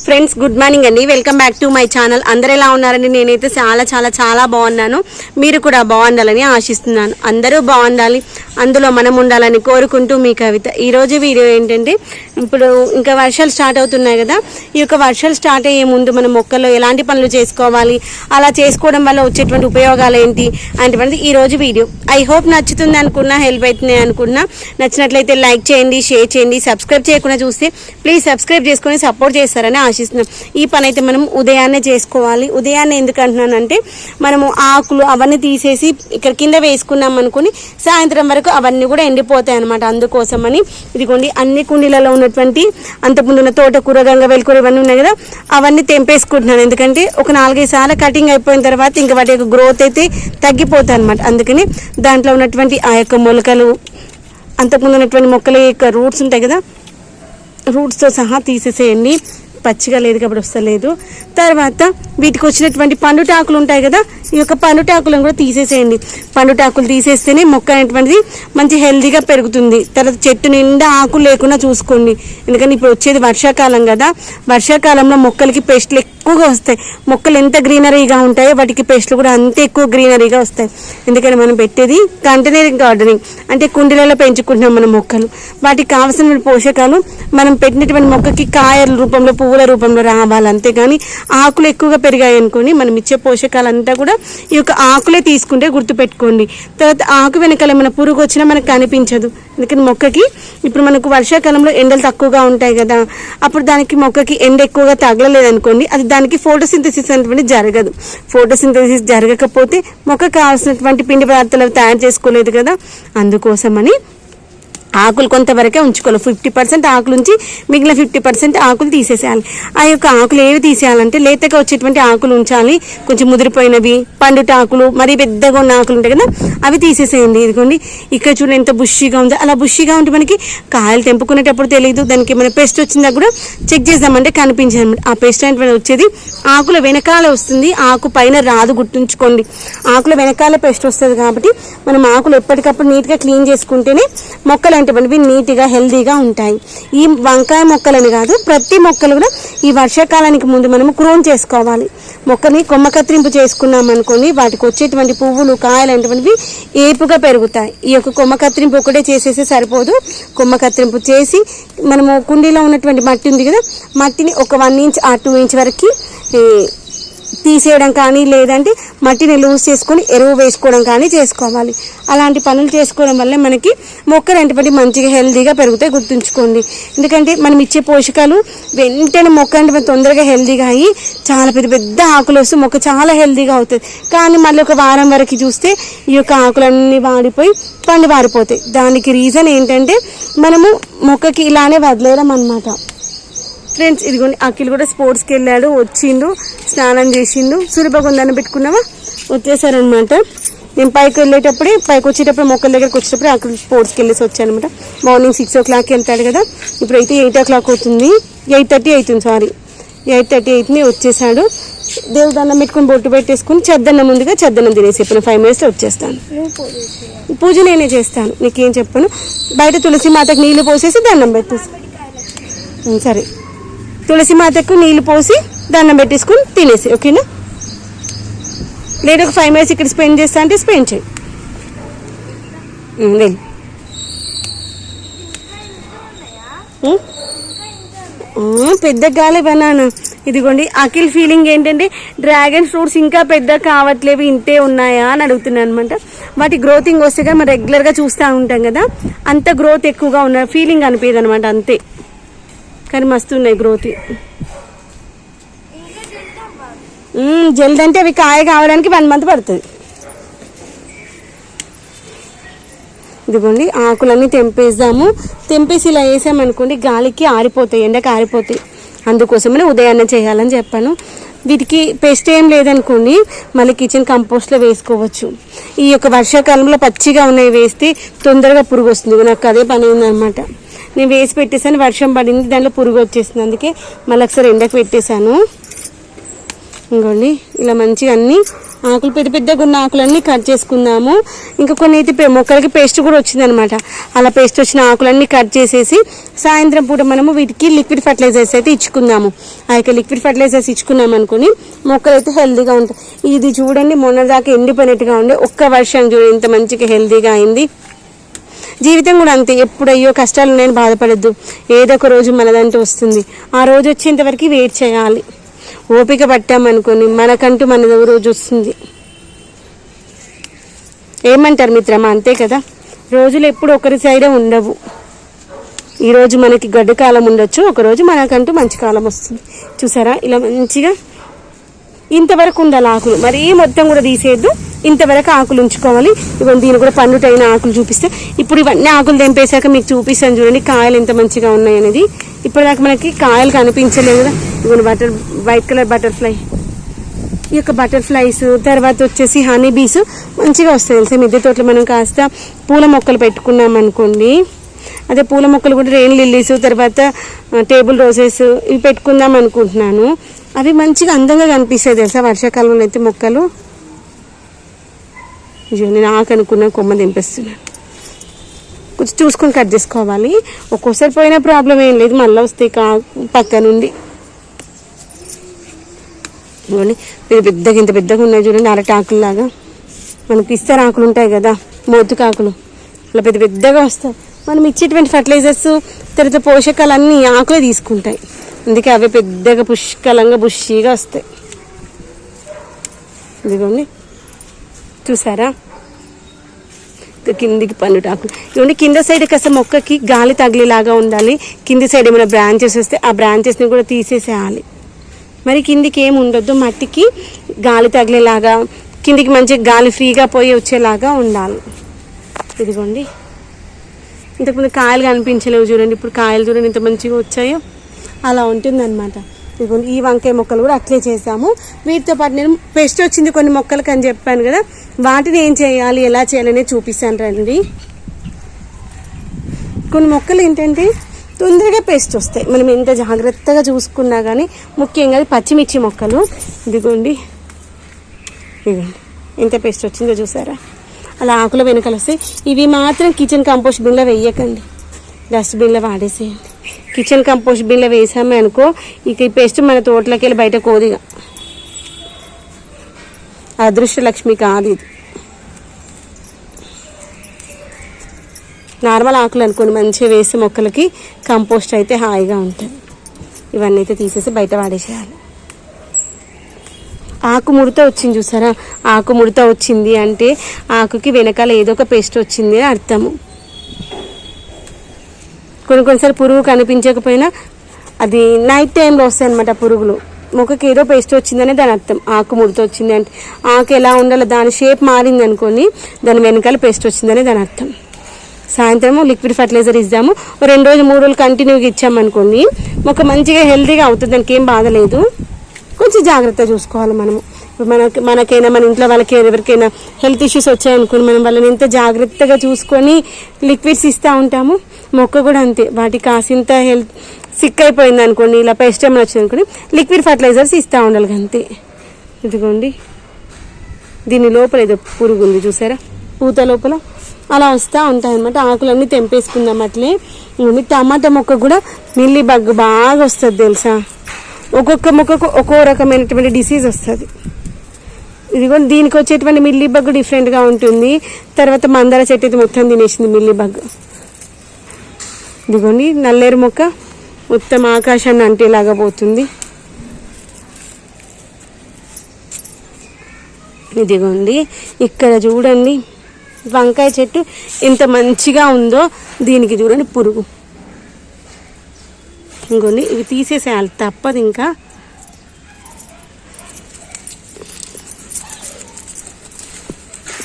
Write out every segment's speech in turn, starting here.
Friends good morning అండి. Welcome back to my channel. అందరు ఎలా ఉన్నారండి? నేనైతే చాలా చాలా చాలా బాగున్నాను. మీరు కూడా బాగుండాలని ఆశిస్తున్నాను. అందరూ బాగుండాలి, అందులో మనం ఉండాలని కోరుకుంటూ మీ కవిత. ఈరోజు వీడియో ఏంటంటే, ఇప్పుడు ఇంకా వర్షాలు స్టార్ట్ అవుతున్నాయి కదా. ఈ యొక్క వర్షాలు స్టార్ట్ అయ్యే ముందు మనం మొక్కల్లో ఎలాంటి పనులు చేసుకోవాలి, అలా చేసుకోవడం వల్ల వచ్చేటువంటి ఉపయోగాలు ఏంటి అనేటువంటిది ఈరోజు వీడియో. ఐ హోప్ నచ్చుతుంది అనుకున్నా, హెల్ప్ అవుతుంది అనుకున్నా. నచ్చినట్లయితే లైక్ చేయండి, షేర్ చేయండి. సబ్స్క్రైబ్ చేయకుండా చూస్తే ప్లీజ్ సబ్స్క్రైబ్ చేసుకొని సపోర్ట్ చేస్తారని ఆశిస్తున్నాం. ఈ పని అయితే మనం ఉదయాన్నే చేసుకోవాలి. ఉదయాన్నే ఎందుకు అంటున్నానంటే, మనము ఆకులు అవన్నీ తీసేసి ఇక్కడ కింద వేసుకున్నాం అనుకుని సాయంత్రం వరకు అవన్నీ కూడా ఎండిపోతాయి అనమాట. అందుకోసమని ఇదిగోండి అన్ని కుండీలలో ఉన్నటువంటి అంతకుముందున్న తోటకూర, గంగవేలుకూర ఇవన్నీ ఉన్నాయి కదా, అవన్నీ తెంపేసుకుంటున్నాను. ఎందుకంటే ఒక 4-5 సార్లు కటింగ్ అయిపోయిన తర్వాత ఇంకా వాటి యొక్క గ్రోత్ అయితే తగ్గిపోతాయి అనమాట. అందుకని దాంట్లో ఉన్నటువంటి ఆ యొక్క మొలకలు, అంతకుముందు ఉన్నటువంటి మొక్కల యొక్క రూట్స్ ఉంటాయి కదా, రూట్స్తో సహా తీసేసేయండి. పచ్చిగా లేదు కాబట్టి వస్తలేదు. తర్వాత వీటికి వచ్చినటువంటి పండుటాకులు ఉంటాయి కదా, ఈ యొక్క పండుటాకులను కూడా తీసేసేయండి. పండుటాకులు తీసేస్తేనే మొక్క అనేటువంటిది మంచి హెల్తీగా పెరుగుతుంది. తర్వాత చెట్టు నిండా ఆకులు లేకుండా చూసుకోండి. ఎందుకంటే ఇప్పుడు వచ్చేది వర్షాకాలం కదా, వర్షాకాలంలో మొక్కలకి పెస్ట్లు ఎక్కువగా వస్తాయి. మొక్కలు ఎంత గ్రీనరీగా ఉంటాయో వాటికి పెస్ట్లు కూడా అంతే ఎక్కువ గ్రీనరీగా వస్తాయి. ఎందుకంటే మనం పెట్టేది కంటైనరింగ్ గార్డెనింగ్, అంటే కుండీలలో పెంచుకుంటున్నాం మనం మొక్కలు. వాటికి కావాల్సిన పోషకాలు మనం పెట్టినటువంటి మొక్కకి కాయల రూపంలో, పువ్వుల రూపంలో రావాలి. అంతేగాని ఆకులు ఎక్కువగా పెరిగాయి అనుకోండి, మనం ఇచ్చే పోషకాలంతా కూడా ఈ యొక్క ఆకులే తీసుకుంటే గుర్తుపెట్టుకోండి. తర్వాత ఆకు వెనకాల ఏమైనా పురుగు వచ్చినా మనకు కనిపించదు. ఎందుకంటే మొక్కకి ఇప్పుడు మనకు వర్షాకాలంలో ఎండలు తక్కువగా ఉంటాయి కదా, అప్పుడు దానికి మొక్కకి ఎండ ఎక్కువగా తగలలేదు అనుకోండి, అది దానికి ఫోటోసింథసిస్ అనేటువంటి జరగదు. ఫోటోసింథసిస్ జరగకపోతే మొక్క కావాల్సినటువంటి పిండి పదార్థాలు తయారు చేసుకోలేదు కదా. అందుకోసమని ఆకులు కొంతవరకే ఉంచుకోవాలి. 50% ఆకులు ఉంచి మిగిలిన 50% ఆకులు తీసేసేయాలి. ఆ యొక్క ఆకులు ఏవి తీసేయాలంటే, లేతగా వచ్చేటువంటి ఆకులు ఉంచాలి. కొంచెం ముదిరిపోయినవి, పండుట ఆకులు, మరీ పెద్దగా ఉన్న ఆకులు ఉంటాయి కదా, అవి తీసేసేయండి. ఇదిగోండి ఇక్కడ చూడండి ఎంత బుషిగా ఉందో. అలా బుషిగా ఉంటే మనకి కాయలు తెంపుకునేటప్పుడు తెలియదు. దానికి ఏమైనా పెస్ట్ వచ్చిందా కూడా చెక్ చేద్దామంటే కనిపించదు అనమాట. ఆ పెస్ట్ అనేటువంటి వచ్చేది ఆకుల వెనకాల వస్తుంది, ఆకు పైన రాదు. గుర్తుంచుకోండి, ఆకుల వెనకాల పెస్ట్ వస్తుంది. కాబట్టి మనం ఆకులు ఎప్పటికప్పుడు నీట్గా క్లీన్ చేసుకుంటేనే మొక్కలు అనేటువంటివి నీట్గా హెల్తీగా ఉంటాయి. ఈ వంకాయ మొక్కలని కాదు, ప్రతి మొక్కలు కూడా ఈ వర్షాకాలానికి ముందు మనము క్రోన్ చేసుకోవాలి. మొక్కని కొమ్మ కత్తిరింపు చేసుకున్నాం అనుకోండి, వాటికి వచ్చేటువంటి పువ్వులు, కాయలు అనేటువంటివి ఏపుగా పెరుగుతాయి. ఈ యొక్క కొమ్మ కత్తిరింపు ఒకటే చేసేసి సరిపోదు. కొమ్మ కత్తిరింపు చేసి మనము కుండీలో ఉన్నటువంటి మట్టి ఉంది కదా, మట్టిని ఒక 1 ఇంచ్ ఆ 2 ఇంచ్ వరకు తీసేయడం కానీ, లేదంటే మట్టిని లూజ్ చేసుకొని ఎరువు వేసుకోవడం కానీ చేసుకోవాలి. అలాంటి పనులు చేసుకోవడం వల్ల మనకి మొక్కలు అంటే మంచిగా హెల్తీగా పెరుగుతాయి. గుర్తుంచుకోండి, ఎందుకంటే మనం ఇచ్చే పోషకాలు వెంటనే మొక్క అంటే తొందరగా హెల్తీగా అయ్యి చాలా పెద్ద పెద్ద ఆకులు వస్తే మొక్క చాలా హెల్తీగా అవుతుంది. కానీ మళ్ళీ ఒక వారం వరకు చూస్తే ఈ యొక్క ఆకులన్నీ వాడిపోయి పండు వారిపోతాయి. దానికి రీజన్ ఏంటంటే, మనము మొక్కకి ఇలానే వదిలేయడం అన్నమాట. ఫ్రెండ్స్ ఇదిగోండి అఖిల్ కూడా స్పోర్ట్స్కి వెళ్ళాడు, వచ్చిండు, స్నానం చేసిండు. సూర్యభగవాన్ పెట్టుకున్నావా, వచ్చేసారనమాట. నేను పైకి వచ్చేటప్పుడు మొక్కల దగ్గరికి వచ్చేటప్పుడు అక్కడ స్పోర్ట్స్కి వెళ్ళేసి వచ్చాను అనమాట. మార్నింగ్ 6 o'clock వెళ్తాడు కదా, ఇప్పుడైతే 8 o'clock అవుతుంది. 8:30 అవుతుంది, సారీ 8:30 అవుతుంది. వచ్చేసాడు. దేవుదన్నం పెట్టుకుని బొట్టు పెట్టేసుకుని చద్దన్నం ముందుగా చద్దన్నం తినేసి చెప్పిన 5 minutesలో వచ్చేస్తాను. పూజ నేనే చేస్తాను, నీకేం చెప్పను. బయట తులసి మాతకు నీళ్లు పోసేసి దండం పెట్టేసి, సరే తులసి మాతకు నీళ్లు పోసి దండం పెట్టేసుకుని తినేసి, ఓకేనా. లేదా ఒక 5 minutes ఇక్కడ స్పెండ్ చేస్తా అంటే స్పెండ్ చేయి. పెద్ద గాలి బనానా. ఇదిగోండి అఖిల్ ఫీలింగ్ ఏంటంటే, డ్రాగన్ ఫ్రూట్స్ ఇంకా పెద్ద కావట్లేవు, ఇంతే ఉన్నాయా అని అడుగుతున్నాను అనమాట. వాటి గ్రోతింగ్ వస్తే కదా మనం రెగ్యులర్గా చూస్తూ ఉంటాం కదా, అంత గ్రోత్ ఎక్కువగా ఉన్న ఫీలింగ్ అనిపించదు అనమాట, అంతే. కానీ మస్తు ఉన్నాయి గ్రోత్. జల్ది అంటే అవి కాయ కావడానికి 1 month పడుతుంది. ఇదిగోండి ఆకులన్నీ తెంపేద్దాము. తెంపేసి ఇలా వేసామనుకోండి గాలికి ఆరిపోతాయి, ఎండకి ఆరిపోతాయి. అందుకోసమనే ఉదయాన్నే చేయాలని చెప్పాను. వీటికి పెస్ట్ ఏం లేదనుకోండి, మళ్ళీ కిచెన్ కంపోస్ట్లో వేసుకోవచ్చు. ఈ యొక్క వర్షాకాలంలో పచ్చిగా ఉన్నవి వేస్తే తొందరగా పురుగు వస్తుంది. నాకు అదే పని ఉందన్నమాట. నేను వేసి పెట్టేసాను, వర్షం పడింది, దాంట్లో పురుగు వచ్చేసింది. అందుకే మళ్ళీ ఒకసారి ఎండకు పెట్టేశాను. ఇంకోండి ఇలా మంచిగా అన్నీ ఆకులు పెద్ద పెద్దగా ఉన్న ఆకులన్నీ కట్ చేసుకుందాము. ఇంకా కొన్ని అయితే మొక్కలకి పేస్ట్ కూడా వచ్చిందనమాట. అలా పేస్ట్ వచ్చిన ఆకులన్నీ కట్ చేసేసి సాయంత్రం పూట మనము వీటికి లిక్విడ్ ఫర్టిలైజర్స్ అయితే ఇచ్చుకుందాము. ఆ యొక్క లిక్విడ్ ఫర్టిలైజర్స్ ఇచ్చుకున్నాం అనుకుని మొక్కలు అయితే హెల్తీగా ఉంటాయి. ఇది చూడండి, మొన్నదాకా ఎండిపోయినట్టుగా ఉండే ఒక్క వర్షం చూడండి ఎంత మంచిగా హెల్తీగా అయింది. జీవితం కూడా అంతే, ఎప్పుడయ్యో కష్టాలు నేను బాధపడద్దు, ఏదో ఒక రోజు మనదంటూ వస్తుంది. ఆ రోజు వచ్చేంతవరకు వెయిట్ చేయాలి. ఓపిక పట్టామనుకొని మనకంటూ మనది రోజు వస్తుంది. ఏమంటారు మిత్రమా? అంతే కదా, రోజులు ఎప్పుడు ఒకరి సైడే ఉండవు. ఈరోజు మనకి గడ్డు కాలం ఉండొచ్చు, ఒకరోజు మనకంటూ మంచి కాలం వస్తుంది. చూసారా ఇలా మంచిగా ఇంతవరకు ఉండాలి ఆకులు, మరీ మొత్తం కూడా తీసేయద్దు, ఇంతవరకు ఆకులు ఉంచుకోవాలి. ఇవన్నీ దీని కూడా పండుటైన ఆకులు చూపిస్తే, ఇప్పుడు ఇవన్నీ ఆకులు తెంపేశాక మీకు చూపిస్తాను చూడండి కాయలు ఎంత మంచిగా ఉన్నాయి అనేది. ఇప్పటిదాకా మనకి కాయలు కనిపించలేదు కదా. ఇవన్నీ వైట్ కలర్ బటర్ఫ్లై, ఈ యొక్క బటర్ఫ్లైస్, తర్వాత వచ్చేసి హనీ బీస్ మంచిగా వస్తాయి తెలుసా. మిద్దె తోటలో మనం కాస్త పూల మొక్కలు పెట్టుకున్నాం అనుకోండి, అదే పూల మొక్కలు కూడా రెయిన్ లిల్లీస్, తర్వాత టేబుల్ రోజెస్ ఇవి పెట్టుకుందాం అనుకుంటున్నాను. అవి మంచిగా అందంగా కనిపిస్తాయి తెలుసా వర్షాకాలంలో అయితే మొక్కలు. నేను ఆకు అనుకున్న కొమ్మ తెంపేస్తున్నాను. కొంచెం చూసుకొని కట్ చేసుకోవాలి. ఒక్కోసారి పోయిన ప్రాబ్లం ఏం లేదు, మళ్ళీ వస్తాయి పక్క నుండి. చూడండి పెద్దగా ఇంత పెద్దగా ఉన్నాయి చూడండి, అరటాకుల్లాగా. మనకి ఇస్తారు ఆకులు ఉంటాయి కదా, మోతుకాకులు, అలా పెద్ద పెద్దగా వస్తాయి. మనం ఇచ్చేటువంటి ఫర్టిలైజర్స్ తర్వాత పోషకాలు అన్నీ ఆకులే తీసుకుంటాయి, అందుకే అవి పెద్దగా పుష్కలంగా బుషిగా వస్తాయి. ఇదిగోండి చూసారా, కిందికి పండుటాకులు. ఇవన్నీ కింద సైడ్ కాస్త మొక్కకి గాలి తగిలేలాగా ఉండాలి. కింది సైడ్ ఏమైనా బ్రాంచెస్ వస్తే ఆ బ్రాంచెస్ని కూడా తీసేసేయాలి. మరి కిందికి ఏమి ఉండొద్దు, మట్టికి గాలి తగిలేలాగా, కిందికి మంచిగా గాలి ఫ్రీగా పోయి వచ్చేలాగా ఉండాలి. ఇదిగోండి ఇంతకుముందు కాయలు కనిపించలేవు చూడండి, ఇప్పుడు కాయలు చూడండి ఎంత మంచిగా వచ్చాయో. అలా ఉంటుందన్నమాట. ఇదిగోండి ఈ వంకాయ మొక్కలు కూడా అట్లే చేసాము. వీటితో పాటు నేను పెస్ట్ వచ్చింది కొన్ని మొక్కలకి అని చెప్పాను కదా, వాటిని ఏం చేయాలి ఎలా చేయాలనే చూపిస్తాను రండి. కొన్ని మొక్కలు ఏంటంటే తొందరగా పెస్ట్ వస్తాయి, మనం ఎంత జాగ్రత్తగా చూసుకున్నా కానీ. ముఖ్యంగా పచ్చిమిర్చి మొక్కలు. ఇదిగోండి ఎంత పెస్ట్ వచ్చిందో చూసారా, అలా ఆకుల వెనకలు వస్తాయి. ఇవి మాత్రం కిచెన్ కంపోస్ట్ బిన్లో వేయకండి, డస్ట్బిన్లో వాడేసేయండి. కిచెన్ కంపోస్ట్ బిన్లో వేసామే అనుకో, ఇక ఈ పెస్ట్ మన తోటలోకి వెళ్ళి బయట కోదిగా. అదృష్ట లక్ష్మి కాదు ఇది, నార్మల్ ఆకులు అనుకోండి. మంచిగా వేసే మొక్కలకి కంపోస్ట్ అయితే హాయిగా ఉంటుంది. ఇవన్నీ అయితే తీసేసి బయట వాడేసేయాలి. ఆకు ముడత వచ్చింది చూసారా, ఆకు ముడత వచ్చింది అంటే ఆకుకి వెనకాల ఏదో ఒక పెస్ట్ వచ్చింది అని అర్థము. కొన్నిసార్లు పురుగు కనిపించకపోయినా అది నైట్ టైంలో వస్తాయి అనమాట పురుగులు. మొక్కకి ఏదో పెస్ట్ వచ్చిందనే దాని అర్థం. ఆకు ముడత వచ్చింది అంటే ఆకు ఎలా ఉండాలో దాని షేప్ మారింది అనుకోని దాని వెనకాల పెస్ట్ వచ్చిందనే దాని అర్థం. సాయంత్రము లిక్విడ్ ఫర్టిలైజర్ ఇద్దాము. 2 రోజులు 3 రోజులు కంటిన్యూగా ఇచ్చామనుకోండి మొక్క మంచిగా హెల్తీగా అవుతుంది, దానికి ఏం బాధ లేదు. కొంచెం జాగ్రత్తగా చూసుకోవాలి మనము. మనకైనా మన ఇంట్లో వాళ్ళకి ఎవరికైనా హెల్త్ ఇష్యూస్ వచ్చాయనుకోండి, మనం వాళ్ళని ఎంత జాగ్రత్తగా చూసుకొని లిక్విడ్స్ ఇస్తూ ఉంటాము. మొక్క కూడా అంతే, వాటికి కాసింత హెల్త్ సిక్ అయిపోయింది అనుకోండి, ఇలా పెస్ట్ ఏమైనా వచ్చింది అనుకోండి, లిక్విడ్ ఫర్టిలైజర్స్ ఇస్తూ ఉండాలి అంతే. ఇదిగోండి దీని లోపల ఏదో పురుగు ఉంది చూసారా, పూత లోపల అలా వస్తూ ఉంటాయన్నమాట. ఆకులన్నీ తెంపేసుకుందాం అట్లే. టమాటా మొక్క కూడా మిల్లీ బగ్ బాగా వస్తుంది తెలుసా. ఒక్కొక్క మొక్కకు ఒక్కో రకమైనటువంటి డిసీజ్ వస్తుంది. ఇదిగో దీనికి వచ్చేటువంటి మిల్లీ బగ్ డిఫరెంట్గా ఉంటుంది. తర్వాత మందార చెట్టు అయితే మొత్తం తినేసింది మిల్లీ బగ్. ఇదిగోండి నల్లేరు మొక్క మొత్తం ఆకాశాన్ని అంటేలాగా పోతుంది. ఇదిగోండి ఇక్కడ చూడండి వంకాయ చెట్టు ఎంత మంచిగా ఉందో, దీనికి చూడండి పురుగు. ఇంకోండి ఇవి తీసేసేయాలి తప్పదు. ఇంకా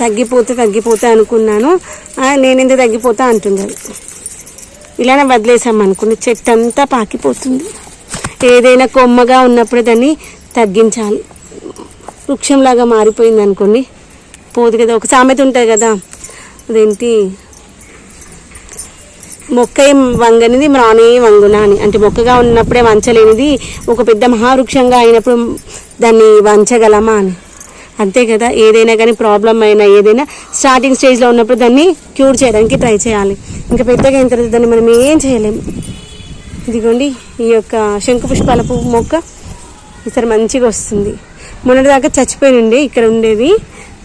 తగ్గిపోతే అనుకున్నాను, నేనెంత తగ్గిపోతా అంటుంది అది. ఇలానే వదిలేసామనుకోండి చెట్టు అంతా పాకిపోతుంది. ఏదైనా కొమ్మగా ఉన్నప్పుడే దాన్ని తగ్గించాలి. వృక్షంలాగా మారిపోయింది అనుకోండి పోదు కదా. ఒక సామెత ఉంటుంది కదా, అదేంటి మొక్క వంగనిది మ్రానే వంగునా అని. అంటే మొక్కగా ఉన్నప్పుడే వంచలేనిది ఒక పెద్ద మహావృక్షంగా అయినప్పుడు దాన్ని వంచగలమా అని. అంతే కదా, ఏదైనా కానీ ప్రాబ్లం అయినా ఏదైనా స్టార్టింగ్ స్టేజ్లో ఉన్నప్పుడు దాన్ని క్యూర్ చేయడానికి ట్రై చేయాలి. ఇంకా పెద్దగా అయిన తర్వాత దాన్ని మనం ఏం చేయలేము. ఇదిగోండి ఈ యొక్క శంకు పుష్పాల పువ్వు మొక్క ఈసారి మంచిగా వస్తుంది. మొన్నటిదాకా చచ్చిపోయినండి ఇక్కడ ఉండేది.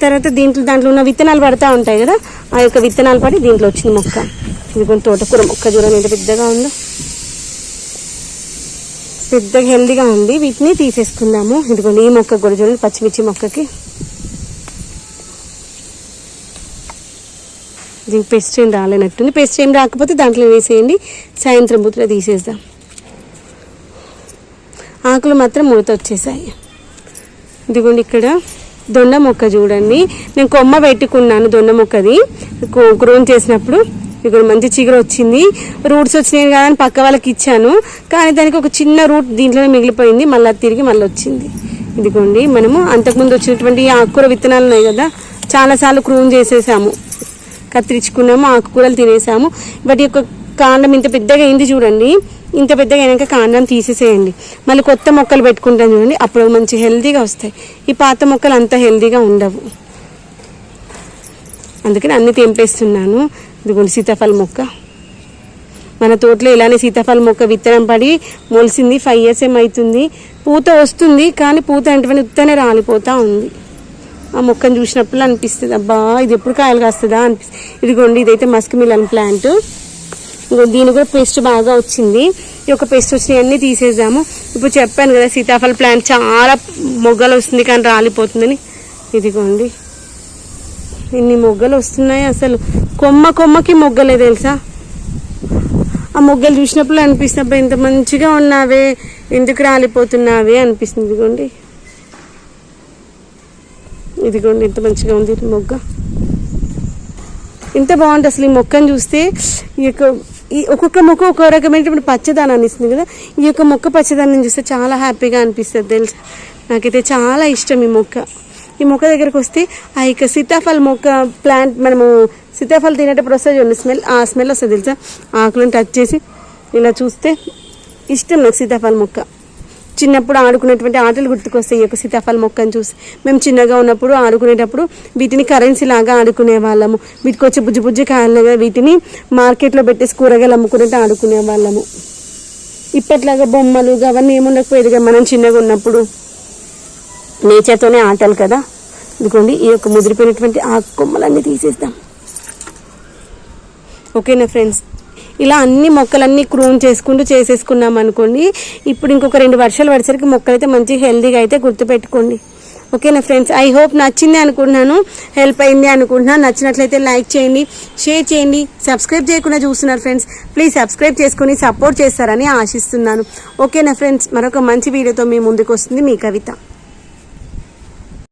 తర్వాత దాంట్లో ఉన్న విత్తనాలు పడతా ఉంటాయి కదా, ఆ యొక్క విత్తనాలు పడి దీంట్లో వచ్చింది మొక్క. ఇదిగోండి తోటకూర మొక్క చూడండి ఎంత పెద్దగా ఉందో, పెద్దగా హెల్దీగా ఉంది. వీటిని తీసేసుకుందాము. ఇదిగోండి ఈ మొక్క కూడా చూడండి, పచ్చిమిర్చి మొక్కకి దీనికి పెస్ట్ ఏం రాలేనట్టుంది. పెస్ట్ ఏం రాకపోతే దాంట్లో వేసేయండి, సాయంత్రం పూటలో తీసేద్దాం. ఆకులు మాత్రం ముడత వచ్చేసాయి. ఇదిగోండి ఇక్కడ దొండ మొక్క చూడండి, నేను కొమ్మ పెట్టుకున్నాను దొండ మొక్కది గ్రోన్ చేసినప్పుడు. ఇక్కడ మంచి చిగురు వచ్చింది, రూట్స్ వచ్చినాయి కదా అని పక్క వాళ్ళకి ఇచ్చాను, కానీ దానికి ఒక చిన్న రూట్ దీంట్లోనే మిగిలిపోయింది, మళ్ళీ తిరిగి మళ్ళీ వచ్చింది. ఇదిగోండి మనము అంతకుముందు వచ్చినటువంటి ఆకుకూర విత్తనాలు ఉన్నాయి కదా, చాలాసార్లు క్రూన్ చేసేసాము, కత్తిరించుకున్నాము, ఆకుకూరలు తినేసాము. వాటి యొక్క కాండం ఇంత పెద్దగా అయింది చూడండి, ఇంత పెద్దగా అయినాక కాండం తీసేసేయండి, మళ్ళీ కొత్త మొక్కలు పెట్టుకుంటాం చూడండి, అప్పుడు మంచి హెల్తీగా వస్తాయి. ఈ పాత మొక్కలు అంత హెల్తీగా ఉండవు, అందుకని అన్ని తెంపేస్తున్నాను. ఇదిగోండి సీతాఫల మొక్క, మన తోటలో ఇలానే సీతాఫల మొక్క విత్తనం పడి మొలిసింది. 5 years ఏమవుతుంది, పూత వస్తుంది కానీ పూత అంటే ఉత్తనే రాలిపోతూ ఉంది. ఆ మొక్కను చూసినప్పుడు అనిపిస్తుంది, అబ్బా ఇది ఎప్పుడు కాయలు కాస్తుందా అనిపిస్తుంది. ఇదిగోండి ఇదైతే మస్క్ మిలన్ ప్లాంట్, దీని కూడా పెస్ట్ బాగా వచ్చింది. ఈ యొక్క పెస్ట్ వచ్చినవన్నీ తీసేద్దాము. ఇప్పుడు చెప్పాను కదా సీతాఫల ప్లాంట్ చాలా మొగ్గలు వస్తుంది కానీ రాలిపోతుందని. ఇదిగోండి ఇన్ని మొగ్గలు వస్తున్నాయి, అసలు కొమ్మకి మొగ్గలే తెలుసా. ఆ మొగ్గలు చూసినప్పుడు అనిపిస్తున్నప్పుడు ఎంత మంచిగా ఉన్నావే, ఎందుకు రాలిపోతున్నావే అనిపిస్తుంది. ఇదిగోండి ఎంత మంచిగా ఉంది మొగ్గ, ఎంత బాగుంటుంది అసలు. ఈ మొక్కను చూస్తే ఈ ఒక్కొక్క మొక్క ఒక్కో రకమైనటువంటి పచ్చదనాన్ని ఇస్తుంది కదా, ఈ యొక్క మొక్క పచ్చదనం చూస్తే చాలా హ్యాపీగా అనిపిస్తుంది తెలుసా. నాకైతే చాలా ఇష్టం ఈ మొక్క. ఈ మొక్క దగ్గరకు వస్తే ఆ యొక్క సీతాఫల మొక్క ప్లాంట్, మనము సీతాఫలం తినేటప్పుడు వస్తుంది చూడండి స్మెల్, ఆ స్మెల్ వస్తుంది తెలుసా. ఆకులను టచ్ చేసి ఇలా చూస్తే ఇష్టం నాకు సీతాఫల మొక్క. చిన్నప్పుడు ఆడుకునేటువంటి ఆటలు గుర్తుకొస్తాయి ఈ యొక్క సీతాఫల మొక్కను చూసి. మేము చిన్నగా ఉన్నప్పుడు ఆడుకునేటప్పుడు వీటిని కరెన్సీ లాగా ఆడుకునే వాళ్ళము. వీటికి వచ్చే బుజ్జి కాయలుగా వీటిని మార్కెట్లో పెట్టేసి కూరగాయలు అమ్ముకునేట్టు ఆడుకునే వాళ్ళము. ఇప్పట్లాగా బొమ్మలు అవన్నీ ఏముండకపోయేదిగా మనం చిన్నగా ఉన్నప్పుడు, నేచర్తోనే ఆటలు కదా. ఇదిగోండి ఈ యొక్క ముదిరిపోయినటువంటి ఆకు కొమ్మలన్నీ తీసేద్దాం. ఓకేనా ఫ్రెండ్స్, ఇలా అన్ని మొక్కలన్నీ క్రూన్ చేసేసుకున్నాం అనుకోండి. ఇప్పుడు ఇంకొక 2 వర్షాలు పడేసరికి మొక్కలైతే మంచి హెల్తీగా అయితే గుర్తుపెట్టుకోండి. ఓకేనా ఫ్రెండ్స్, ఐ హోప్ నచ్చింది అనుకుంటున్నాను, హెల్ప్ అయింది అనుకుంటున్నాను. నచ్చినట్లయితే లైక్ చేయండి, షేర్ చేయండి. సబ్స్క్రైబ్ చేయకుండా చూస్తున్నారు ఫ్రెండ్స్, ప్లీజ్ సబ్స్క్రైబ్ చేసుకొని సపోర్ట్ చేస్తారని ఆశిస్తున్నాను. ఓకేనా ఫ్రెండ్స్, మరొక మంచి వీడియోతో మీ ముందుకు వస్తుంది మీ కవిత.